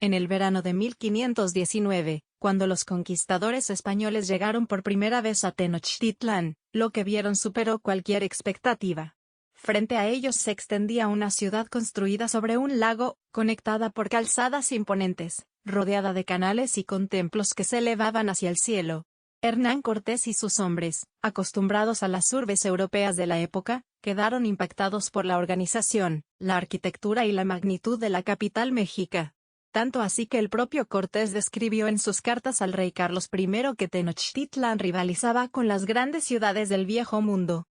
En el verano de 1519, cuando los conquistadores españoles llegaron por primera vez a Tenochtitlán, lo que vieron superó cualquier expectativa. Frente a ellos se extendía una ciudad construida sobre un lago, conectada por calzadas imponentes, rodeada de canales y con templos que se elevaban hacia el cielo. Hernán Cortés y sus hombres, acostumbrados a las urbes europeas de la época, quedaron impactados por la organización, la arquitectura y la magnitud de la capital mexica. Tanto así que el propio Cortés describió en sus cartas al rey Carlos I que Tenochtitlán rivalizaba con las grandes ciudades del Viejo Mundo.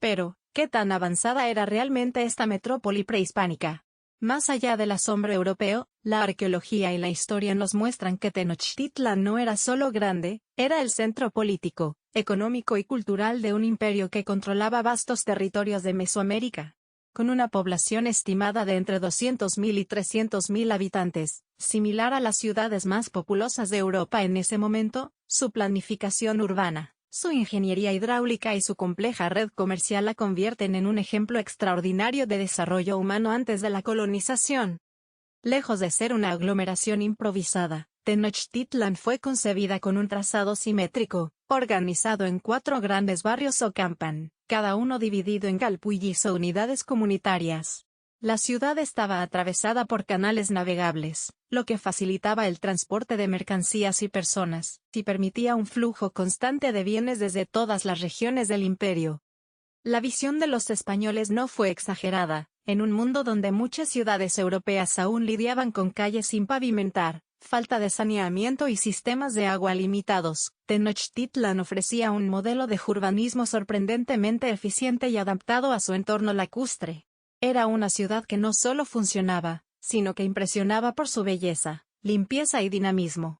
Pero, ¿qué tan avanzada era realmente esta metrópoli prehispánica? Más allá del asombro europeo, la arqueología y la historia nos muestran que Tenochtitlán no era solo grande, era el centro político, económico y cultural de un imperio que controlaba vastos territorios de Mesoamérica. Con una población estimada de entre 200.000 y 300.000 habitantes, similar a las ciudades más populosas de Europa en ese momento, su planificación urbana, su ingeniería hidráulica y su compleja red comercial la convierten en un ejemplo extraordinario de desarrollo humano antes de la colonización. Lejos de ser una aglomeración improvisada, Tenochtitlán fue concebida con un trazado simétrico, organizado en 4 grandes barrios o campan, cada uno dividido en galpullis o unidades comunitarias. La ciudad estaba atravesada por canales navegables, lo que facilitaba el transporte de mercancías y personas, y permitía un flujo constante de bienes desde todas las regiones del imperio. La visión de los españoles no fue exagerada. En un mundo donde muchas ciudades europeas aún lidiaban con calles sin pavimentar, falta de saneamiento y sistemas de agua limitados, Tenochtitlán ofrecía un modelo de urbanismo sorprendentemente eficiente y adaptado a su entorno lacustre. Era una ciudad que no solo funcionaba, sino que impresionaba por su belleza, limpieza y dinamismo.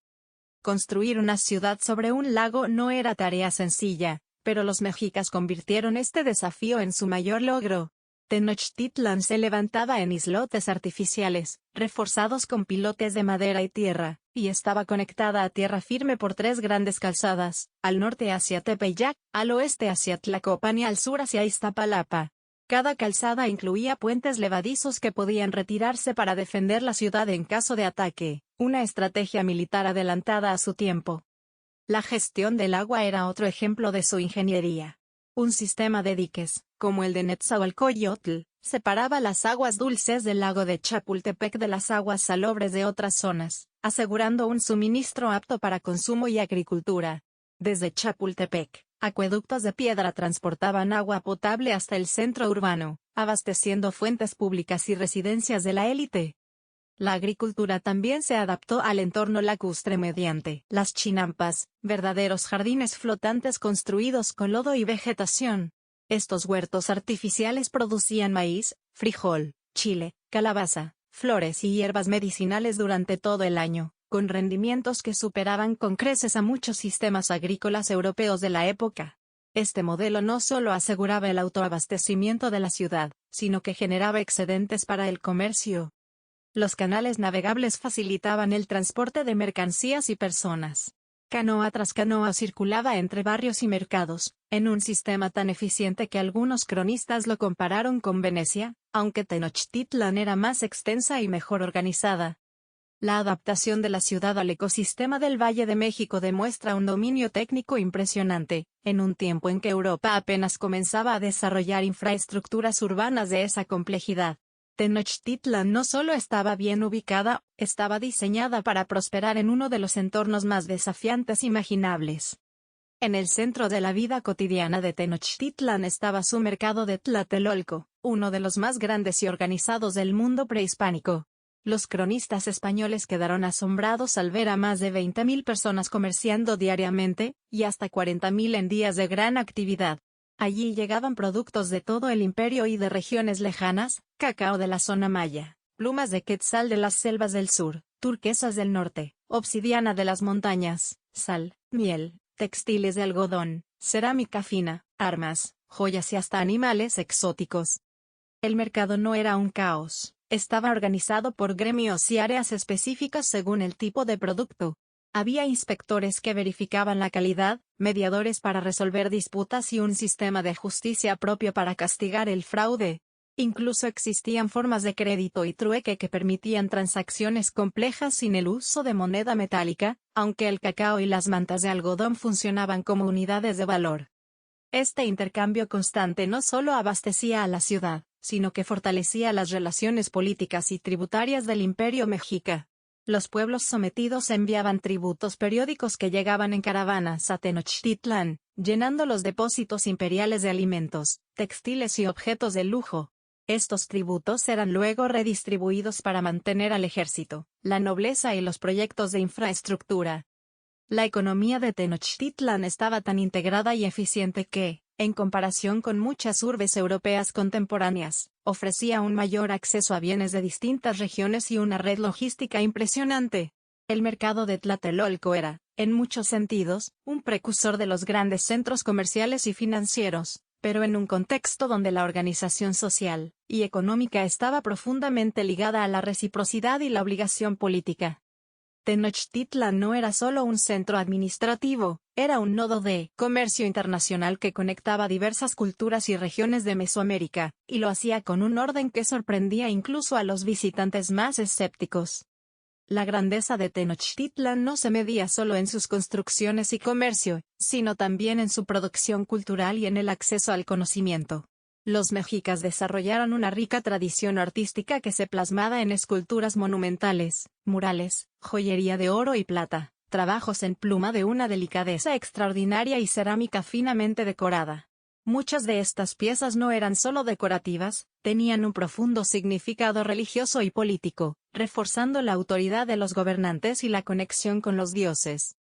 Construir una ciudad sobre un lago no era tarea sencilla, pero los mexicas convirtieron este desafío en su mayor logro. Tenochtitlán se levantaba en islotes artificiales, reforzados con pilotes de madera y tierra, y estaba conectada a tierra firme por 3 grandes calzadas, al norte hacia Tepeyac, al oeste hacia Tlacopan y al sur hacia Iztapalapa. Cada calzada incluía puentes levadizos que podían retirarse para defender la ciudad en caso de ataque, una estrategia militar adelantada a su tiempo. La gestión del agua era otro ejemplo de su ingeniería. Un sistema de diques, como el de Netzahualcoyotl, separaba las aguas dulces del lago de Chapultepec de las aguas salobres de otras zonas, asegurando un suministro apto para consumo y agricultura. Desde Chapultepec, acueductos de piedra transportaban agua potable hasta el centro urbano, abasteciendo fuentes públicas y residencias de la élite. La agricultura también se adaptó al entorno lacustre mediante las chinampas, verdaderos jardines flotantes construidos con lodo y vegetación. Estos huertos artificiales producían maíz, frijol, chile, calabaza, flores y hierbas medicinales durante todo el año, con rendimientos que superaban con creces a muchos sistemas agrícolas europeos de la época. Este modelo no solo aseguraba el autoabastecimiento de la ciudad, sino que generaba excedentes para el comercio. Los canales navegables facilitaban el transporte de mercancías y personas. Canoa tras canoa circulaba entre barrios y mercados, en un sistema tan eficiente que algunos cronistas lo compararon con Venecia, aunque Tenochtitlán era más extensa y mejor organizada. La adaptación de la ciudad al ecosistema del Valle de México demuestra un dominio técnico impresionante, en un tiempo en que Europa apenas comenzaba a desarrollar infraestructuras urbanas de esa complejidad. Tenochtitlán no solo estaba bien ubicada, estaba diseñada para prosperar en uno de los entornos más desafiantes imaginables. En el centro de la vida cotidiana de Tenochtitlán estaba su mercado de Tlatelolco, uno de los más grandes y organizados del mundo prehispánico. Los cronistas españoles quedaron asombrados al ver a más de 20.000 personas comerciando diariamente, y hasta 40.000 en días de gran actividad. Allí llegaban productos de todo el imperio y de regiones lejanas, cacao de la zona maya, plumas de quetzal de las selvas del sur, turquesas del norte, obsidiana de las montañas, sal, miel, textiles de algodón, cerámica fina, armas, joyas y hasta animales exóticos. El mercado no era un caos, estaba organizado por gremios y áreas específicas según el tipo de producto. Había inspectores que verificaban la calidad, mediadores para resolver disputas y un sistema de justicia propio para castigar el fraude. Incluso existían formas de crédito y trueque que permitían transacciones complejas sin el uso de moneda metálica, aunque el cacao y las mantas de algodón funcionaban como unidades de valor. Este intercambio constante no solo abastecía a la ciudad, sino que fortalecía las relaciones políticas y tributarias del Imperio Mexica. Los pueblos sometidos enviaban tributos periódicos que llegaban en caravanas a Tenochtitlán, llenando los depósitos imperiales de alimentos, textiles y objetos de lujo. Estos tributos eran luego redistribuidos para mantener al ejército, la nobleza y los proyectos de infraestructura. La economía de Tenochtitlán estaba tan integrada y eficiente que, en comparación con muchas urbes europeas contemporáneas, ofrecía un mayor acceso a bienes de distintas regiones y una red logística impresionante. El mercado de Tlatelolco era, en muchos sentidos, un precursor de los grandes centros comerciales y financieros, pero en un contexto donde la organización social y económica estaba profundamente ligada a la reciprocidad y la obligación política. Tenochtitlán no era solo un centro administrativo, era un nodo de comercio internacional que conectaba diversas culturas y regiones de Mesoamérica, y lo hacía con un orden que sorprendía incluso a los visitantes más escépticos. La grandeza de Tenochtitlán no se medía solo en sus construcciones y comercio, sino también en su producción cultural y en el acceso al conocimiento. Los mexicas desarrollaron una rica tradición artística que se plasmaba en esculturas monumentales, murales, joyería de oro y plata, trabajos en pluma de una delicadeza extraordinaria y cerámica finamente decorada. Muchas de estas piezas no eran solo decorativas, tenían un profundo significado religioso y político, reforzando la autoridad de los gobernantes y la conexión con los dioses.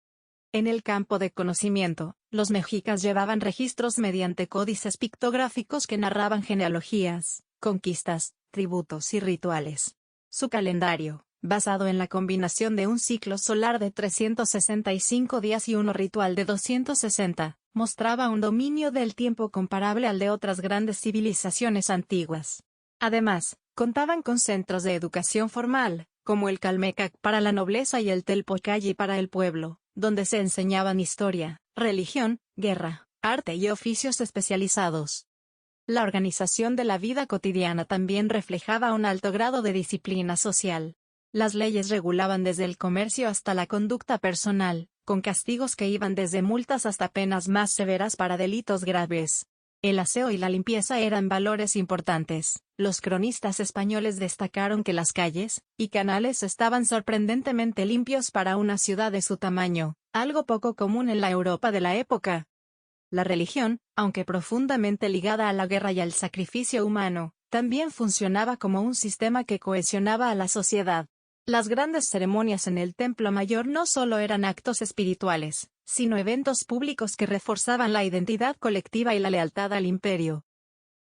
En el campo de conocimiento, los mexicas llevaban registros mediante códices pictográficos que narraban genealogías, conquistas, tributos y rituales. Su calendario, basado en la combinación de un ciclo solar de 365 días y uno ritual de 260, mostraba un dominio del tiempo comparable al de otras grandes civilizaciones antiguas. Además, contaban con centros de educación formal, como el Calmecac para la nobleza y el Telpocalli para el pueblo, donde se enseñaban historia, religión, guerra, arte y oficios especializados. La organización de la vida cotidiana también reflejaba un alto grado de disciplina social. Las leyes regulaban desde el comercio hasta la conducta personal, con castigos que iban desde multas hasta penas más severas para delitos graves. El aseo y la limpieza eran valores importantes. Los cronistas españoles destacaron que las calles y canales estaban sorprendentemente limpios para una ciudad de su tamaño, algo poco común en la Europa de la época. La religión, aunque profundamente ligada a la guerra y al sacrificio humano, también funcionaba como un sistema que cohesionaba a la sociedad. Las grandes ceremonias en el Templo Mayor no solo eran actos espirituales, sino eventos públicos que reforzaban la identidad colectiva y la lealtad al imperio.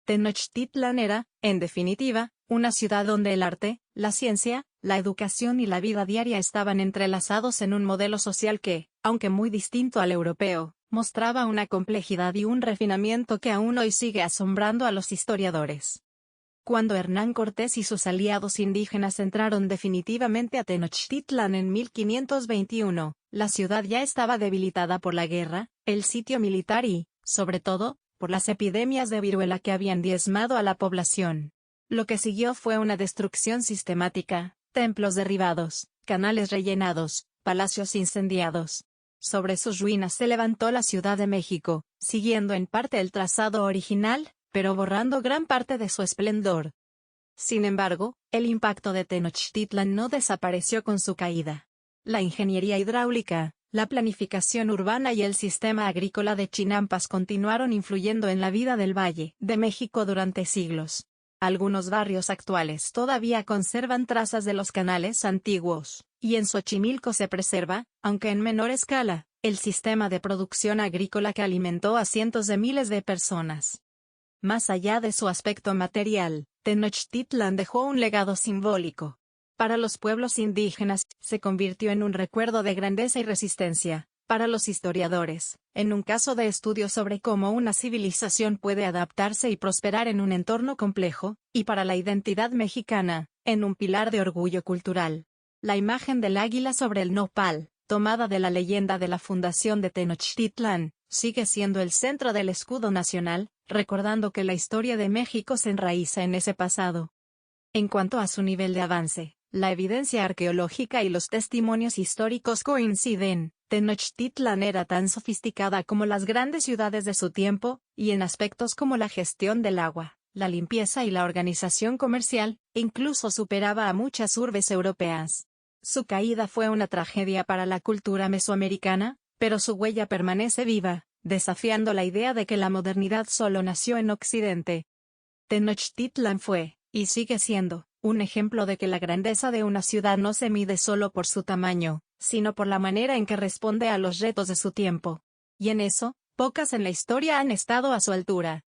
Tenochtitlán era, en definitiva, una ciudad donde el arte, la ciencia, la educación y la vida diaria estaban entrelazados en un modelo social que, aunque muy distinto al europeo, mostraba una complejidad y un refinamiento que aún hoy sigue asombrando a los historiadores. Cuando Hernán Cortés y sus aliados indígenas entraron definitivamente a Tenochtitlán en 1521, la ciudad ya estaba debilitada por la guerra, el sitio militar y, sobre todo, por las epidemias de viruela que habían diezmado a la población. Lo que siguió fue una destrucción sistemática, templos derribados, canales rellenados, palacios incendiados. Sobre sus ruinas se levantó la Ciudad de México, siguiendo en parte el trazado original, pero borrando gran parte de su esplendor. Sin embargo, el impacto de Tenochtitlán no desapareció con su caída. La ingeniería hidráulica, la planificación urbana y el sistema agrícola de Chinampas continuaron influyendo en la vida del Valle de México durante siglos. Algunos barrios actuales todavía conservan trazas de los canales antiguos, y en Xochimilco se preserva, aunque en menor escala, el sistema de producción agrícola que alimentó a cientos de miles de personas. Más allá de su aspecto material, Tenochtitlán dejó un legado simbólico. Para los pueblos indígenas, se convirtió en un recuerdo de grandeza y resistencia. Para los historiadores, en un caso de estudio sobre cómo una civilización puede adaptarse y prosperar en un entorno complejo, y para la identidad mexicana, en un pilar de orgullo cultural. La imagen del águila sobre el nopal, tomada de la leyenda de la fundación de Tenochtitlán, sigue siendo el centro del escudo nacional, recordando que la historia de México se enraiza en ese pasado. En cuanto a su nivel de avance, la evidencia arqueológica y los testimonios históricos coinciden. Tenochtitlan era tan sofisticada como las grandes ciudades de su tiempo, y en aspectos como la gestión del agua, la limpieza y la organización comercial, incluso superaba a muchas urbes europeas. Su caída fue una tragedia para la cultura mesoamericana, pero su huella permanece viva, desafiando la idea de que la modernidad solo nació en Occidente. Tenochtitlan fue, y sigue siendo, un ejemplo de que la grandeza de una ciudad no se mide solo por su tamaño, sino por la manera en que responde a los retos de su tiempo. Y en eso, pocas en la historia han estado a su altura.